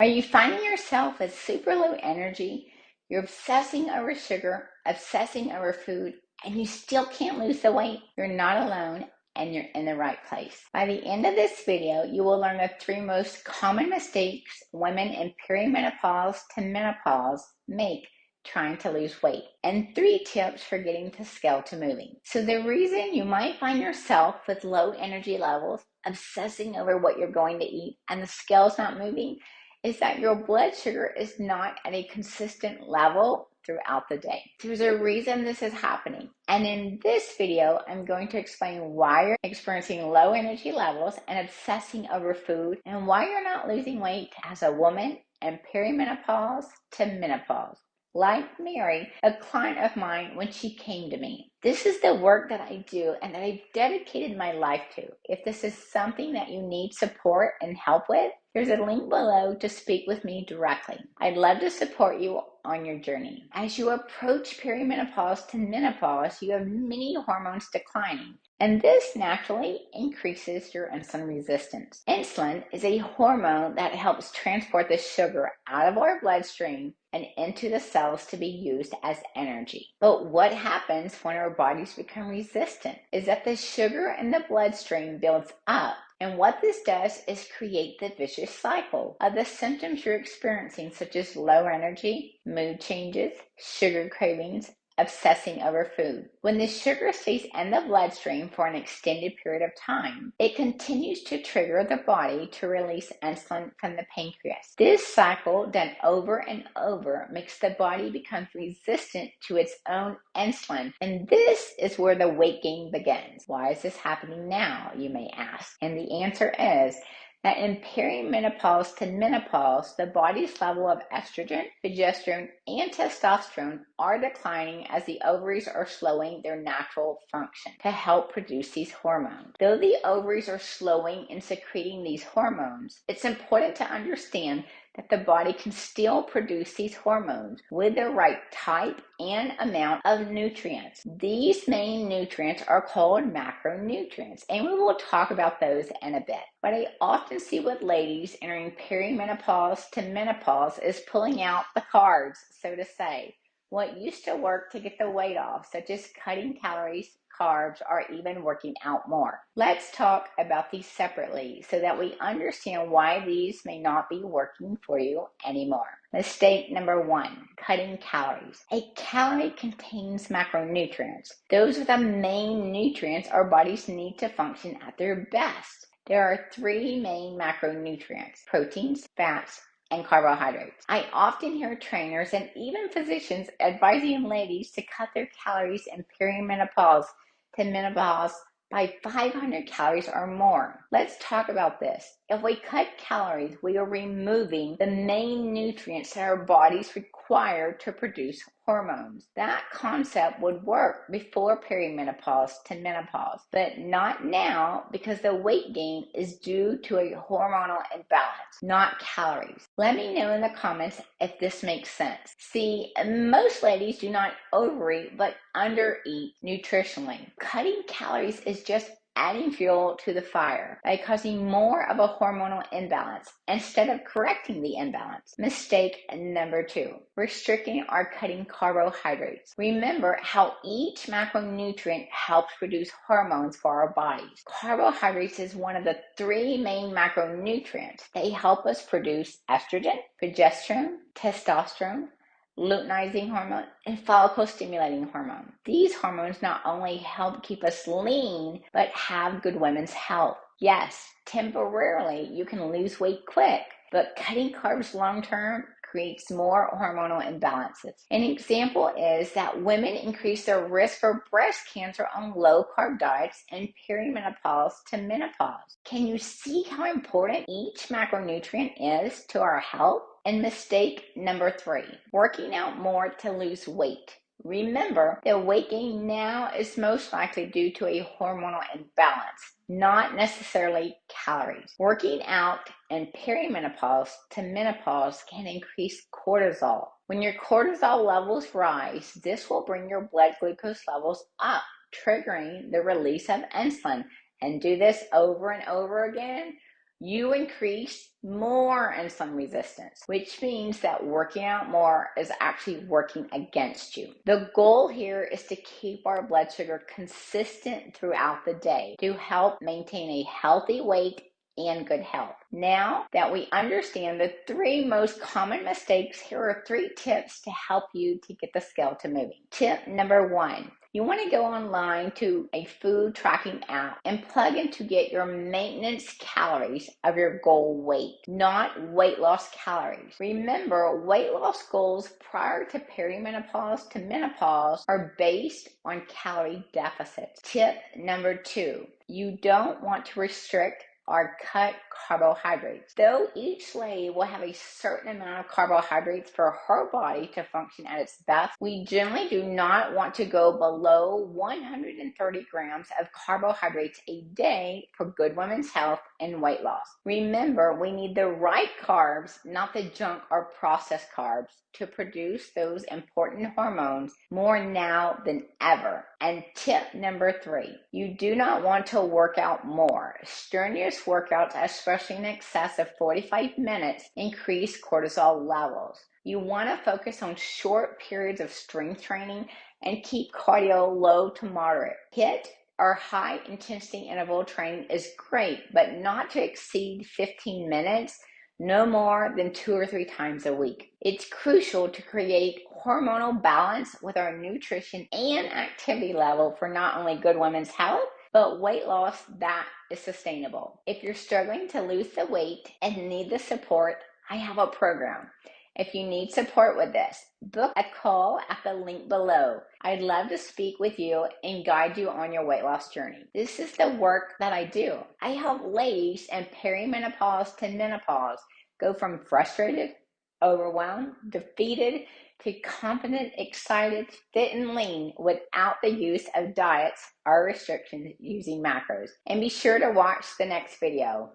Are you finding yourself with super low energy? You're obsessing over sugar, obsessing over food, and you still can't lose the weight? You're not alone, and you're in the right place. By the end of this video, you will learn the 3 most common mistakes women in perimenopause to menopause make trying to lose weight, and 3 tips for getting the scale to moving. So the reason you might find yourself with low energy levels, obsessing over what you're going to eat, and the scale's not moving is that your blood sugar is not at a consistent level throughout the day. There's a reason this is happening. And in this video, I'm going to explain why you're experiencing low energy levels and obsessing over food, and why you're not losing weight as a woman in perimenopause to menopause. Like Mary, a client of mine, when she came to me. This is the work that I do and that I've dedicated my life to. If this is something that you need support and help with, there's a link below to speak with me directly. I'd love to support you on your journey. As you approach perimenopause to menopause, you have many hormones declining, and this naturally increases your insulin resistance. Insulin is a hormone that helps transport the sugar out of our bloodstream and into the cells to be used as energy. But what happens when our bodies become resistant is that the sugar in the bloodstream builds up. And what this does is create the vicious cycle of the symptoms you're experiencing, such as low energy, mood changes, sugar cravings, obsessing over food. When the sugar stays in the bloodstream for an extended period of time, it continues to trigger the body to release insulin from the pancreas. This cycle, done over and over, makes the body become resistant to its own insulin, and this is where the weight gain begins. Why is this happening now, you may ask? And the answer is that in perimenopause to menopause, the body's level of estrogen, progesterone, and testosterone are declining as the ovaries are slowing their natural function to help produce these hormones. Though the ovaries are slowing in secreting these hormones, it's important to understand that the body can still produce these hormones with the right type and amount of nutrients. These main nutrients are called macronutrients, and we will talk about those in a bit. What I often see with ladies entering perimenopause to menopause is pulling out the cards, so to say. What used to work to get the weight off, such as cutting calories, carbs, or even working out more. Let's talk about these separately so that we understand why these may not be working for you anymore. Mistake number 1, cutting calories. A calorie contains macronutrients. Those are the main nutrients our bodies need to function at their best. There are 3 main macronutrients: proteins, fats, and carbohydrates. I often hear trainers and even physicians advising ladies to cut their calories in perimenopause to menopause by 500 calories or more. Let's talk about this. If we cut calories, we are removing the main nutrients that our bodies require to produce hormones. That concept would work before perimenopause to menopause, but not now, because the weight gain is due to a hormonal imbalance, not calories. Let me know in the comments if this makes sense. See, most ladies do not overeat but undereat nutritionally. Cutting calories is just adding fuel to the fire by causing more of a hormonal imbalance instead of correcting the imbalance. Mistake number 2, restricting or cutting carbohydrates. Remember how each macronutrient helps produce hormones for our bodies. Carbohydrates is one of the 3 main macronutrients. They help us produce estrogen, progesterone, testosterone, luteinizing hormone, and follicle-stimulating hormone. These hormones not only help keep us lean, but have good women's health. Yes, temporarily you can lose weight quick, but cutting carbs long-term creates more hormonal imbalances. An example is that women increase their risk for breast cancer on low-carb diets in perimenopause to menopause. Can you see how important each macronutrient is to our health? And mistake number 3, working out more to lose weight. Remember, the weight gain now is most likely due to a hormonal imbalance, not necessarily calories. Working out in perimenopause to menopause can increase cortisol. When your cortisol levels rise, this will bring your blood glucose levels up, triggering the release of insulin. And do this over and over again, you increase more insulin resistance, which means that working out more is actually working against you. The goal here is to keep our blood sugar consistent throughout the day to help maintain a healthy weight and good health. Now that we understand the 3 most common mistakes, here are 3 tips to help you to get the scale to moving. Tip number 1. You want to go online to a food tracking app and plug in to get your maintenance calories of your goal weight, not weight loss calories. Remember, weight loss goals prior to perimenopause to menopause are based on calorie deficits. Tip number 2. You don't want to restrict or cut carbohydrates. Though each lady will have a certain amount of carbohydrates for her body to function at its best, we generally do not want to go below 130 grams of carbohydrates a day for good women's health and weight loss. Remember, we need the right carbs, not the junk or processed carbs, to produce those important hormones more now than ever. And tip number 3, you do not want to work out more. Strenuous workouts, especially in excess of 45 minutes, increase cortisol levels. You want to focus on short periods of strength training and keep cardio low to moderate. HIIT or high intensity interval training is great, but not to exceed 15 minutes, no more than 2 or 3 times a week. It's crucial to create hormonal balance with our nutrition and activity level for not only good women's health, but weight loss that is sustainable. If you're struggling to lose the weight and need the support, I have a program. If you need support with this, book a call at the link below. I'd love to speak with you and guide you on your weight loss journey. This is the work that I do. I help ladies in perimenopause to menopause go from frustrated, overwhelmed, defeated, to confident, excited, fit, and lean without the use of diets or restrictions using macros. And be sure to watch the next video.